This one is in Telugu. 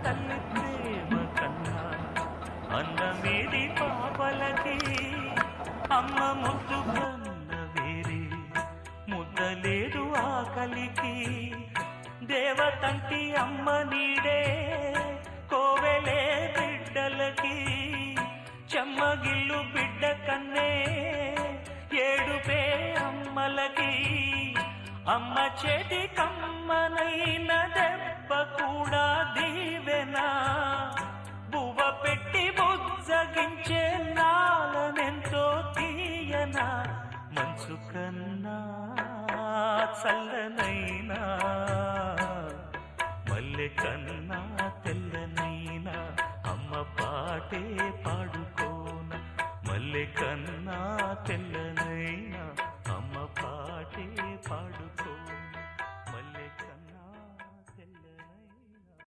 తల్లి ప్రేమ కన్నా అన్నమేది పాపలకి అమ్మ ముద్దు కన్న వేరే ముద్దలేదు ఆకలికి దేవతంటి అమ్మ నీడే కోవెలే బిడ్డలకి చెమ్మగిల్లు బిడ్డ కన్నే ఏడుపే అమ్మలకి అమ్మ చేతి కమ్మనైన దెబ్బ కూడా దీవెనా బువ్వ పెట్టి బుజ్జగించే నాలనెంతో తీయనా మంచు కన్నా చల్లనైనా మల్లె కన్నా తెల్లనైనా అమ్మ పాటే పాడు